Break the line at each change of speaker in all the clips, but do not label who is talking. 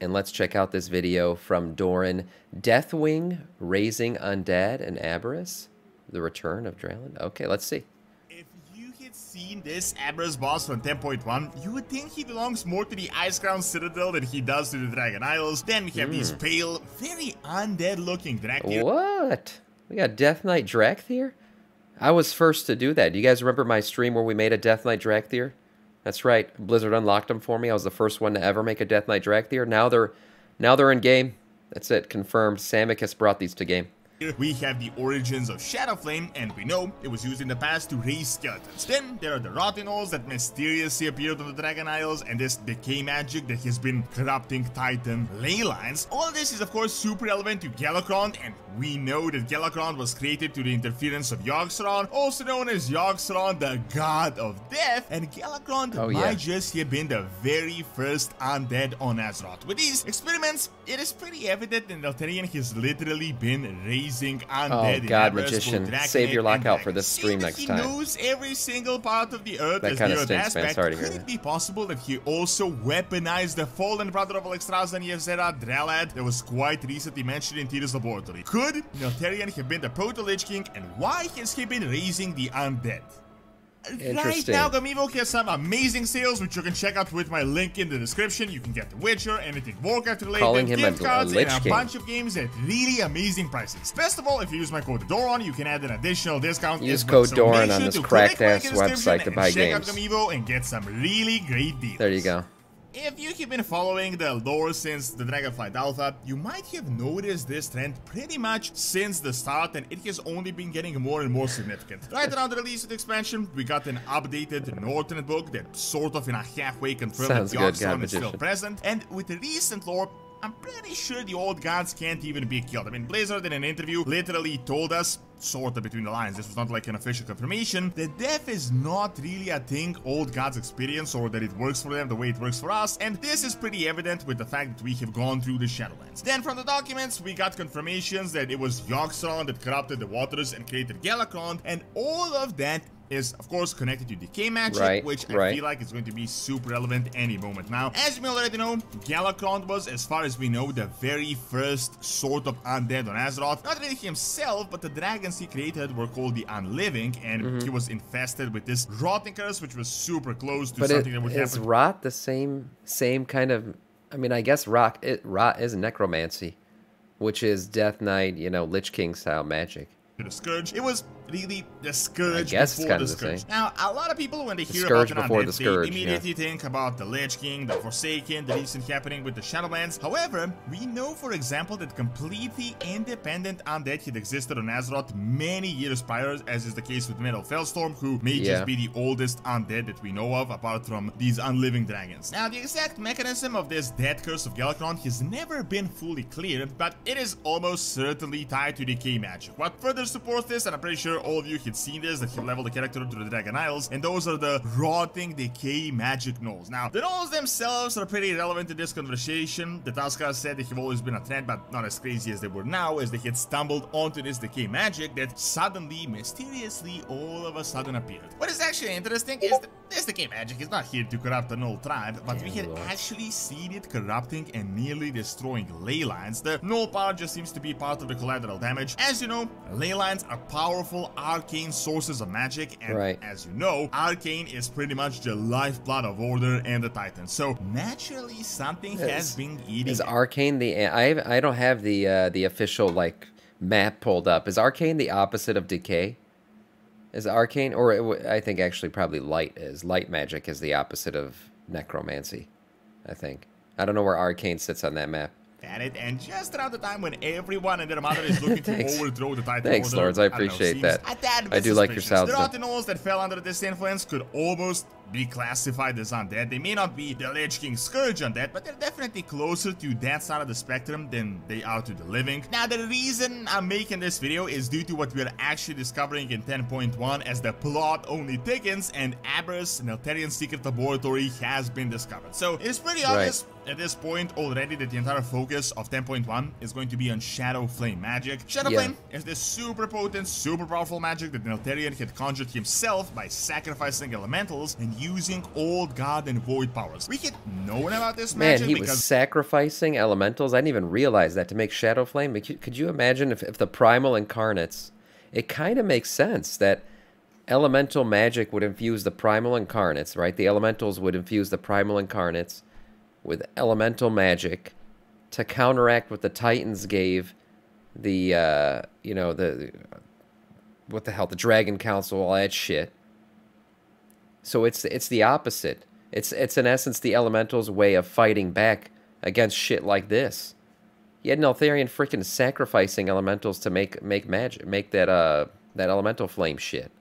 and let's check out this video from Doron. Deathwing raising undead and Aberrus. The return of DRALAD. Okay, let's see.
If you had seen this Aberrus boss from 10.1, you would think he belongs more to the Ice Crown Citadel than he does to the Dragon Isles. Then we have these pale, very undead looking Drakthir.
What? We got Death Knight Drakthir? I was first to do that. Do you guys remember my stream where we made a Death Knight Drakthir? That's right. Blizzard unlocked them for me. I was the first one to ever make a Death Knight Drakthir. Now they're in game. That's it. Confirmed. Samicus brought these to game.
We have the origins of Shadowflame, and we know it was used in the past to raise skeletons. Then there are the rotting gnolls that mysteriously appeared on the Dragon Isles, and this decay magic that has been corrupting Titan ley lines. All of this is of course super relevant to Galakrond, and we know that Galakrond was created to the interference of Yogg-Saron, also known as Yogg-Saron, the god of death, and Galakrond might just have been the very first undead on Azeroth. With these experiments, it is pretty evident that Eltharion has literally been raising undead.
Oh God, Magician, save your lockout for this stream next time.
He knows every single part of the earth.
That kind of stinks, man. Sorry to hear
that. Could it be possible that he also weaponized the fallen brother of Alexstrasza and Yevzera, DRALAD, that was quite recently mentioned in Tyr's laboratory? Could Eltharion have been the Proto-Lich King, and why has he been raising the undead? Right now, Gamivo has some amazing sales, which you can check out with my link in the description. You can get The Witcher, anything Warcraft related, gift cards, and a bunch of games at really amazing prices. Best of all, if you use my code Doron, you can add an additional discount.
Use code Doron on this cracked-ass website to buy games.
Check out Gamivo and get some really great deals.
There you go.
If you have been following the lore since the Dragonflight Alpha, you might have noticed this trend pretty much since the start, and it has only been getting more and more significant. Right around the release of the expansion, we got an updated Northern book that sort of in a halfway confirmed that Yogg-Saron is still present, and with the recent lore, I'm pretty sure the old gods can't even be killed. I mean, Blizzard in an interview literally told us, sort of between the lines, this was not like an official confirmation, that death is not really a thing old gods experience, or that it works for them the way it works for us, and this is pretty evident with the fact that we have gone through the Shadowlands. Then from the documents, we got confirmations that it was Yogg-Saron that corrupted the waters and created Galakrond, and all of that is, of course, connected to decay magic, which I feel like is going to be super relevant any moment now. As you may already know, Galakrond was, as far as we know, the very first sort of undead on Azeroth. Not really himself, but the dragons he created were called the Unliving, and he was infested with this rotting curse, which was super close to something that would happen.
Is rot the same kind of... I mean, I guess rot is necromancy, which is Death Knight, you know, Lich King style magic.
To the Scourge. It was really the Scourge
before
the Scourge. Now, a lot of people, when they hear about an undead, they immediately think about the Lich King, the Forsaken, the recent happening with the Shadowlands. However, we know, for example, that completely independent undead had existed on Azeroth many years prior, as is the case with Metal Fellstorm, who may just be the oldest undead that we know of, apart from these unliving dragons. Now, the exact mechanism of this death curse of Galakrond has never been fully clear, but it is almost certainly tied to decay magic. What further supports this, and I'm pretty sure all of you had seen this, that he leveled the character to the Dragon Isles, and those are the rotting decay magic gnolls. Now, the gnolls themselves are pretty relevant to this conversation. The Tuskar said they have always been a threat, but not as crazy as they were now, as they had stumbled onto this decay magic that suddenly, mysteriously, all of a sudden appeared. What is actually interesting is that this decay magic is not here to corrupt the gnoll tribe, but we had actually seen it corrupting and nearly destroying ley lines. The gnoll power just seems to be part of the collateral damage. As you know, ley lines are powerful arcane sources of magic, and as you know, arcane is pretty much the lifeblood of Order and the Titans. So naturally, something has been eating.
Is arcane the? I don't have the official like map pulled up. Is arcane the opposite of decay? Is arcane, or I think actually probably light is. Light magic is the opposite of necromancy, I think. I don't know where arcane sits on that map.
At it, and just around the time when everyone and their mother is looking to overthrow the Titan
Order.
Lords,
I appreciate that. I do like yourselves.
The rotting gnolls that fell under this influence could almost be classified as undead. They may not be the Lich King Scourge undead, but they're definitely closer to that side of the spectrum than they are to the living. Now, the reason I'm making this video is due to what we're actually discovering in 10.1 as the plot only thickens and Aberrus, an Eltharion secret laboratory, has been discovered. So it's pretty obvious at this point already that the entire focus of 10.1 is going to be on Shadowflame magic. Shadowflame is this super potent, super powerful magic that Eltharion had conjured himself by sacrificing elementals and using Old God and Void powers. We had known about this
Man,
magic
he was sacrificing elementals. I didn't even realize that to make Shadow Flame. Could you imagine if the Primal Incarnates... It kind of makes sense that elemental magic would infuse the Primal Incarnates, right? The elementals would infuse the Primal Incarnates with elemental magic to counteract what the Titans gave the, you know, what the hell, the Dragon Council, all that shit. So it's the opposite. It's in essence the elementals' way of fighting back against shit like this. You had Neltharion freaking sacrificing elementals to make magic, make that elemental flame shit.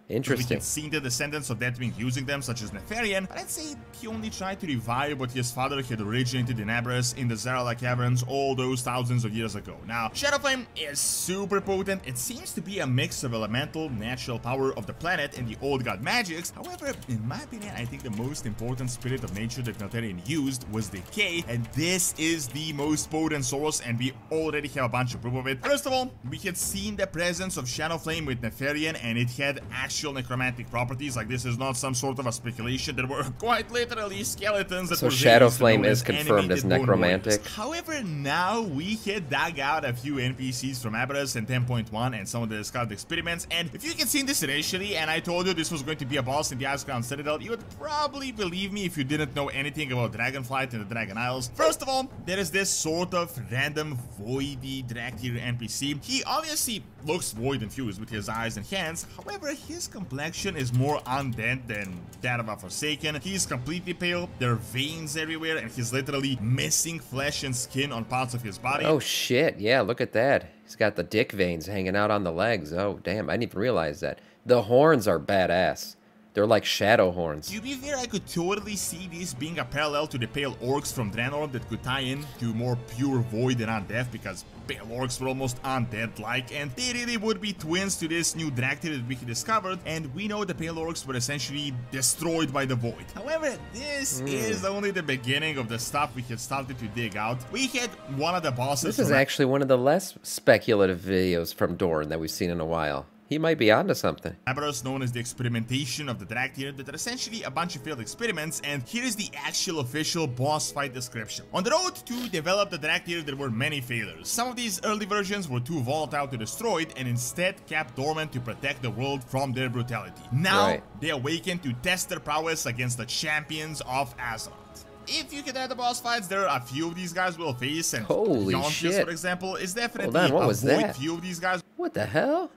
Interesting.
We can see the descendants of Deathwing using them, such as Neltharion, but I'd say he only tried to revive what his father had originated in Aberrus in the DRALAD caverns all those thousands of years ago. Now, Shadow Flame is super potent. It seems to be a mix of elemental, natural power of the planet and the old god magics. However, in my opinion, I think the most important spirit of nature that Neltharion used was Decay, and this is the most potent source, and we already have a bunch of proof of it. First of all, we had seen the presence of Shadow Flame with Neltharion, and it had actual necromantic properties. Like, this is not some sort of a speculation. There were quite literally skeletons that were
Shadow Flame is confirmed as necromantic.
However, now we had dug out a few NPCs from Aberrus and 10.1 and some of the discarded experiments, and if you had seen this initially and I told you this was going to be a boss in the Icecrown Citadel, you would probably believe me if you didn't know anything about Dragonflight and the Dragon Isles. First of all, there is this sort of random voidy Dractyr NPC. He obviously looks void infused with his eyes and hands. However, his complexion is more undead than that of a Forsaken. He's completely pale, there are veins everywhere, and he's literally missing flesh and skin on parts of his body.
Oh shit, yeah, look at that. He's got the dick veins hanging out on the legs. Oh damn, I didn't even realize that. The horns are badass. They're like shadow horns.
To be fair, I could totally see this being a parallel to the Pale Orcs from Draenor that could tie in to more pure void and undeath, because Pale Orcs were almost undead-like, and they really would be twins to this new Dractyr that we discovered, and we know the Pale Orcs were essentially destroyed by the void. However, this is only the beginning of the stuff we had started to dig out. We had one of the bosses...
This is actually one of the less speculative videos from Doron that we've seen in a while. He might be onto something.
Aberrus, known as the experimentation of the Dractyr, that are essentially a bunch of failed experiments, and here is the actual official boss fight description. On the road to develop the Dractyr, there were many failures. Some of these early versions were too volatile to destroy it, and instead kept dormant to protect the world from their brutality. Now, they awaken to test their prowess against the champions of Azeroth. If you can add the boss fights, there are a few of these guys will face, and
holy shit,
for example, is definitely
what was that?
Few of these guys.
What the hell?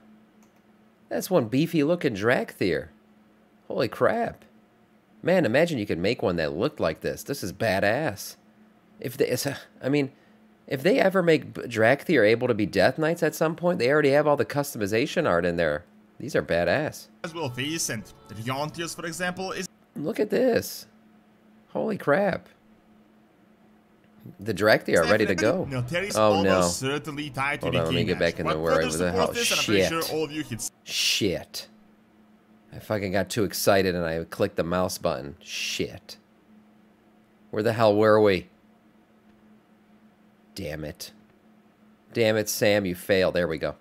That's one beefy looking Dractyr. Holy crap. Man, imagine you could make one that looked like this. This is badass. If they ever make Dractyr able to be Death Knights at some point, they already have all the customization art in there. These are badass.
As will face, and Riontius, for example, is...
Look at this. Holy crap. The Dractyr are ready to go. Oh no.
Certainly tied to
hold on, let me get back in the where I was. Oh shit. Shit. I fucking got too excited and I clicked the mouse button. Shit. Where the hell were we? Damn it. Damn it, Sam, you failed. There we go.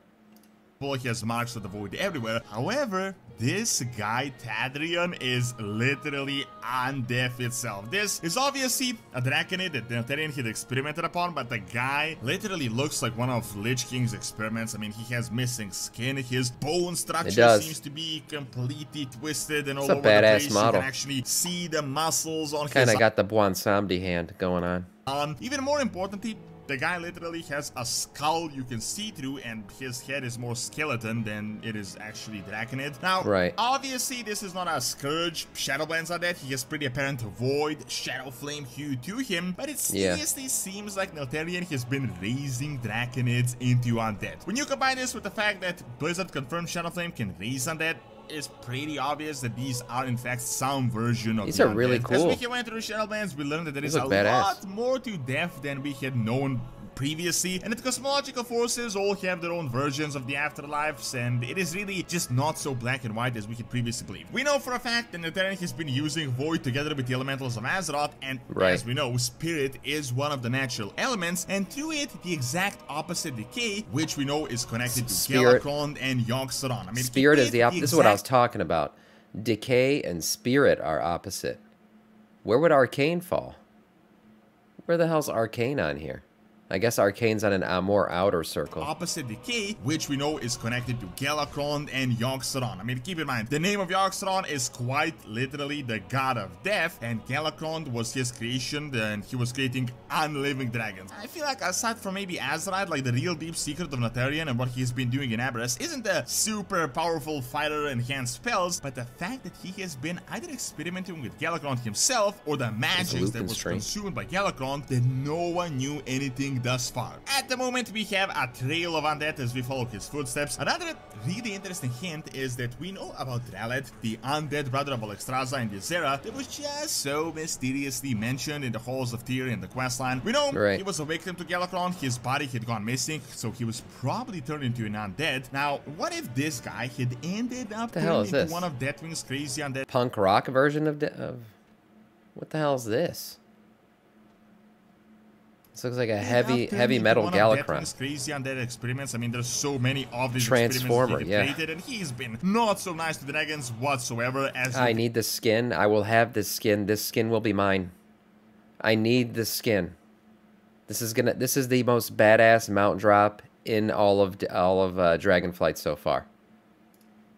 He has marks of the void everywhere. However, this guy, Tadrian, is literally undeath itself. This is obviously a Draconid that Neltharion had experimented upon, but the guy literally looks like one of Lich King's experiments. I mean, he has missing skin, his bone structure seems to be completely twisted and all over the place.
Model.
You can actually see the muscles on his...
Kinda got the Bwansamdi hand going on.
Even more importantly, the guy literally has a skull you can see through, and his head is more skeleton than it is actually Draconid. Now, obviously, this is not a Scourge. Shadowlands are dead. He has pretty apparent Void, Shadow Flame hue to him, but it seriously seems like Neltharion has been raising Draconids into undead. When you combine this with the fact that Blizzard confirmed Shadow Flame can raise undead, it's pretty obvious that these are in fact some version of
these are really cool.
As we went through Shadowlands, we learned that there is a lot more to death than we had known previously, and the cosmological forces all have their own versions of the afterlives, and it is really just not so black and white as we had previously believed. We know for a fact that Neltharion has been using Void together with the elementals of Azeroth, and as we know, Spirit is one of the natural elements, and through it, the exact opposite Decay, which we know is connected to Galakrond and Yogg-Saron. I mean,
Spirit is the opposite. This is what I was talking about. Decay and Spirit are opposite. Where would Arcane fall? Where the hell's Arcane on here? I guess Arcane's on a more outer circle.
Opposite Decay, which we know is connected to Galakron and Yogg-Saron. I mean, keep in mind, the name of Yogg-Saron is quite literally the god of death, and Galakron was his creation, and he was creating unliving dragons. I feel like aside from maybe Azerite, like the real deep secret of Natarian and what he's been doing in Aberrus isn't a super powerful fighter and enhanced spells, but the fact that he has been either experimenting with Galakron himself or the magic that was consumed by Galakron that no one knew anything thus far. At the moment, we have a trail of undead as we follow his footsteps. Another really interesting hint is that we know about DRALAD, the undead brother of Alexstrasza and Ysera, that was just so mysteriously mentioned in the halls of Tyr in the questline. We know he was a victim to Galakron, his body had gone missing, so he was probably turned into an undead. Now, what if this guy had ended up turning into one of Deathwing's crazy undead?
Punk rock version of what the hell is this? This looks like a heavy metal Galakron.
Crazy undead experiments. I mean, there's so many of these
Transformer,
experiments created, and he's been not so nice to dragons whatsoever. As
I need the skin. I will have this skin. This skin will be mine. I need the skin. This is the most badass mount drop in all of Dragonflight so far.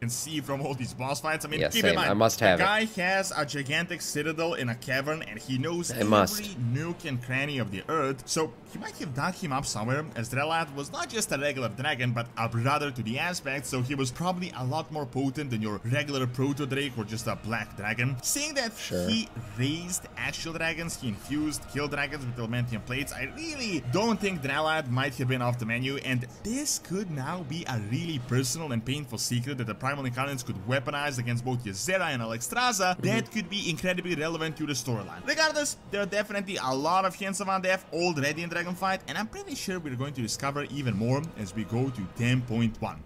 Can see from all these boss fights. I mean, keep
same.
in mind,
I must have
the guy has a gigantic citadel in a cavern, and he knows every nook and cranny of the earth, so he might have dug him up somewhere, as DRALAD was not just a regular dragon, but a brother to the aspect, so he was probably a lot more potent than your regular proto-drake or just a black dragon. Seeing that he raised actual dragons, he infused kill dragons with elementium plates, I really don't think DRALAD might have been off the menu, and this could now be a really personal and painful secret that the Primal Incarnates could weaponize against both Ysera and Alexstrasza that could be incredibly relevant to the storyline. Regardless, there are definitely a lot of hints of undeath already in Dragonflight, and I'm pretty sure we're going to discover even more as we go to 10.1.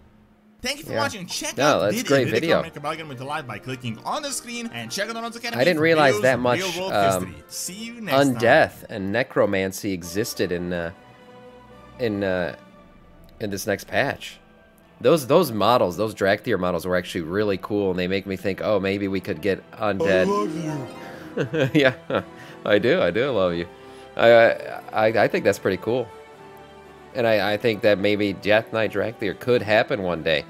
Thank you for watching. Check out
that's a great video.
Make a bargain with the live by clicking on the screen and check out Doron's Academy.
I didn't realize that much
See you next time.
undeath and necromancy existed in this next patch. Those models, those Drakthir models were actually really cool, and they make me think, oh, maybe we could get undead.
I love
you. Yeah, I do love you. I think that's pretty cool. And I think that maybe Death Knight Drakthir could happen one day.